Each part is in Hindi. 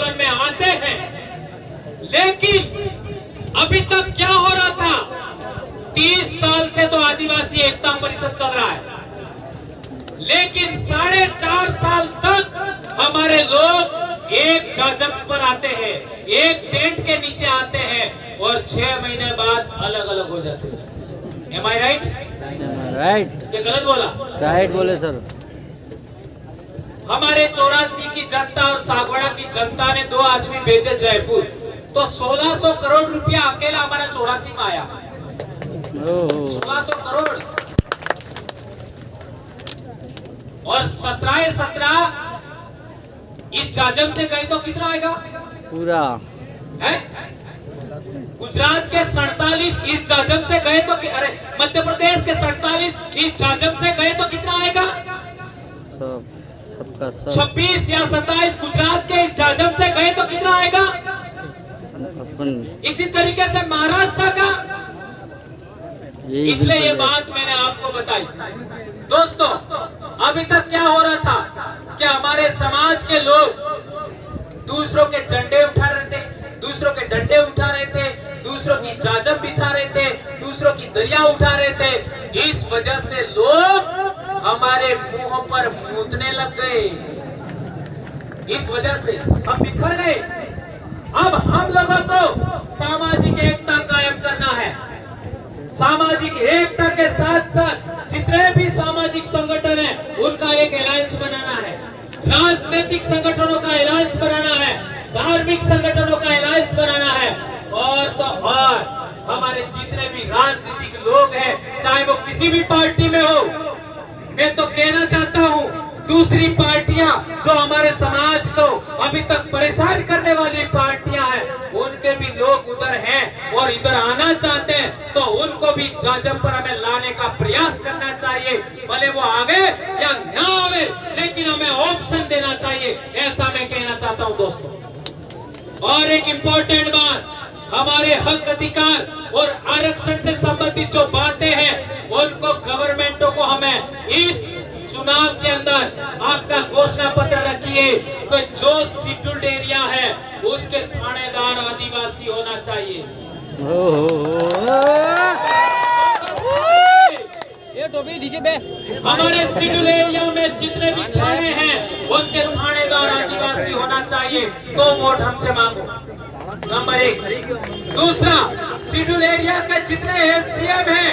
आंदोलन में आते हैं, लेकिन अभी तक क्या हो रहा था? 30 साल से तो आदिवासी एकता परिषद चल रहा है, लेकिन 4.5 साल तक हमारे लोग एक जगह पर आते हैं, एक टेंट के नीचे आते हैं और 6 महीने बाद अलग अलग हो जाते हैं। Am I right? राइट, ये गलत बोला? राइट बोले सर। हमारे 84 की जनता और सागवाड़ा की जनता ने 2 आदमी भेजे जयपुर, तो 1600 करोड़ रुपया अकेला हमारा 84 में आया। 1600 करोड़ और 17 इस जाजम से गए तो कितना आएगा पूरा है? गुजरात के 47 इस जाजम से गए तो अरे मध्य प्रदेश के 47 इस जाजम से गए तो कितना आएगा? सबका सब 26 या 27 गुजरात के इस जाजम से गए तो कितना आएगा? अपन। इसी तरीके से महाराष्ट्र का, इसलिए ये बात मैंने आपको बताई। दोस्तों, अभी तक क्या हो रहा था कि हमारे समाज के लोग दूसरों के झंडे उठा रहे थे, दूसरों के डंडे उठा रहे थे, दूसरों की जाजम बिछा रहे थे, दूसरों की दरिया उठा रहे थे। इस वजह से लोग हमारे मुंह पर मूतने लग गए, इस वजह से हम बिखर गए। अब हम लोगों को सामाजिक एकता कायम करना है। सामाजिक एकता के साथ साथ जितने भी सामाजिक संगठन हैं उनका एक अलायंस बनाना है, राजनीतिक संगठनों का अलायंस बनाना है, धार्मिक संगठनों का अलायंस बनाना है, और तो और हमारे जितने भी राजनीतिक लोग हैं, चाहे वो किसी भी पार्टी में हो, मैं तो कहना चाहता हूँ दूसरी पार्टियां जो हमारे समाज को अभी तक परेशान करने वाली पार्टियां हैं, उनके भी लोग उधर हैं और इधर आना चाहते हैं, तो उनको भी जाजम पर हमें लाने का प्रयास करना चाहिए। भले वो आवे या ना आवे, लेकिन हमें ऑप्शन देना चाहिए, ऐसा मैं कहना चाहता हूं दोस्तों। और एक इम्पोर्टेंट बात, हमारे हक अधिकार और आरक्षण से संबंधित जो बातें हैं उनको गवर्नमेंटों को हमें इस चुनाव के अंदर आपका घोषणा पत्र रखिए कि जो शेड्यूल्ड एरिया है उसके थानेदार आदिवासी होना चाहिए। ये टोपी नीचे बे। हमारे शेड्यूल एरिया में जितने भी थाने हैं उनके थानेदार आदिवासी होना चाहिए। 2 वोट हमसे मांगो, नंबर 1। दूसरा, शेड्यूल एरिया के जितने एसडीएम हैं,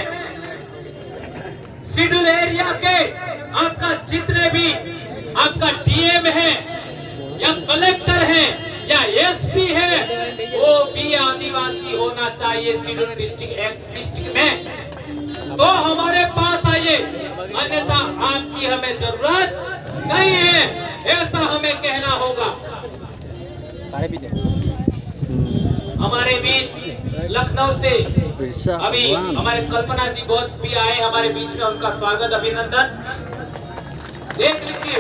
शेड्यूल एरिया के आपका जितने भी आपका डीएम है या कलेक्टर है या एसपी है, वो भी आदिवासी होना चाहिए शेड्यूल डिस्ट्रिक्ट में। तो हमारे पास आइए, अन्यथा आपकी हमें जरूरत नहीं है, ऐसा हमें कहना होगा। हमारे बीच लखनऊ से अभी हमारे कल्पना जी बहुत भी आए हमारे बीच में, उनका स्वागत अभिनंदन। देख लीजिए,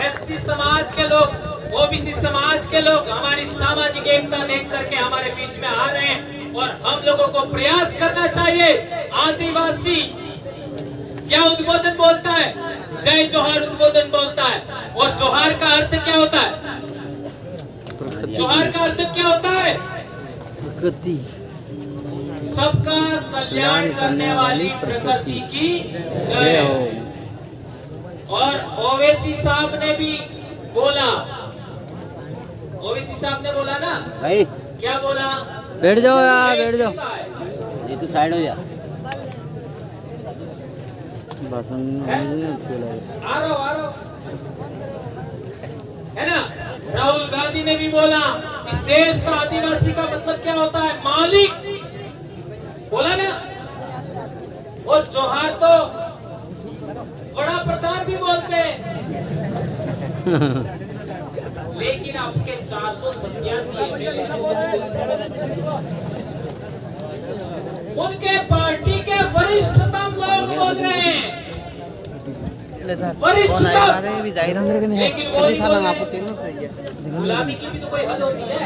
एससी समाज के लोग, ओबीसी समाज के लोग हमारी सामाजिक एकता देख करके हमारे बीच में आ रहे हैं, और हम लोगों को प्रयास करना चाहिए। आदिवासी क्या उद्बोधन बोलता है? जय जोहार उद्बोधन बोलता है। और जोहार का अर्थ क्या होता है? जोहार का अर्थ क्या होता है? प्रकृति, सबका कल्याण करने वाली प्रकृति की जय हो। और ओवैसी साहब ने भी बोला, ओवैसी साहब ने बोला ना भाई, क्या बोला? बैठ जाओ यार, बैठ जाओ, ये तो साइड हो जा। आ रहा है ना। राहुल गांधी ने भी बोला, इस देश का आदिवासी का मतलब क्या होता है? मालिक, बोला ना। और जोहार तो बड़ा प्रधान भी बोलते हैं। लेकिन आपके 487 उनके पार्टी के वरिष्ठतम लोग बोल रहे हैं, वरिष्ठतम, लेकिन वो गुलामी की भी तो कोई हद होती है।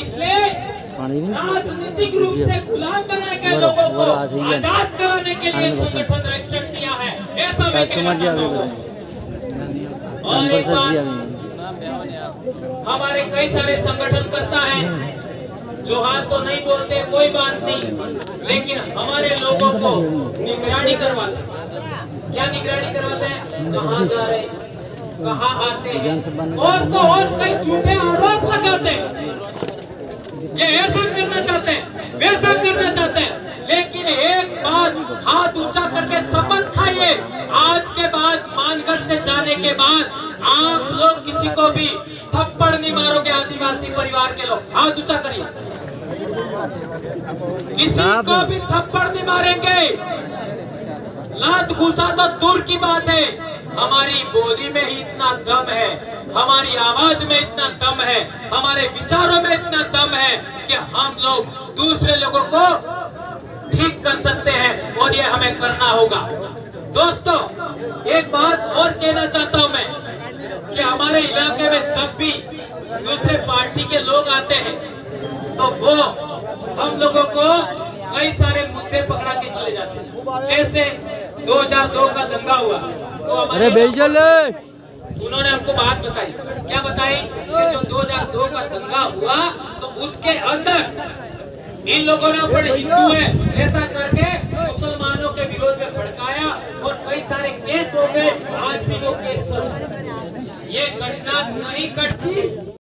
इसलिए राजनीतिक रूप से गुलाम बनाकर लोगों को आजाद कराने के लिए संगठन रजिस्टर किया है, ऐसा मैं कहना चाहता हूं। और एक बात, हमारे कई सारे संगठन करता है, जोहार तो नहीं बोलते कोई बात नहीं, लेकिन हमारे लोगों को निगरानी करवाते हैं। क्या निगरानी करवाते हैं? कहाँ जा रहे हैं, कहाँ आते हैं, और तो और कई झूठे आरोप लगाते हैं। ये ऐसा करना चाहते हैं, वैसा करना चाहते हैं, लेकिन एक बात हाथ ऊंचा करके शपथ खाइए, आज के बाद मानगढ़ से जाने के बाद आप लोग किसी को भी थप्पड़ नहीं मारोगे। आदिवासी परिवार के लोग हाथ ऊंचा करिए, किसी को भी थप्पड़ नहीं मारेंगे। लात घुसा तो दूर की बात है, हमारी बोली में ही इतना दम है, हमारी आवाज में इतना दम है, हमारे विचारों में इतना दम है कि हम लोग दूसरे लोगों को ठीक कर सकते हैं, और ये हमें करना होगा। दोस्तों, एक बात और कहना चाहता हूं मैं कि हमारे इलाके में जब भी दूसरे पार्टी के लोग आते हैं तो वो हम लोगों को कई सारे मुद्दे पकड़ा के चले जाते हैं। जैसे 2002 का दंगा हुआ तो हमारे उन्होंने हमको बात बताई, क्या बताई कि जो 2002 का दंगा हुआ तो उसके अंदर इन लोगों ने बड़े हिंदू है ऐसा करके मुसलमानों के विरोध में भड़काया और कई सारे केस हो गए, आज भी वो केस चल रहे हैं। ये घटना नहीं घटी।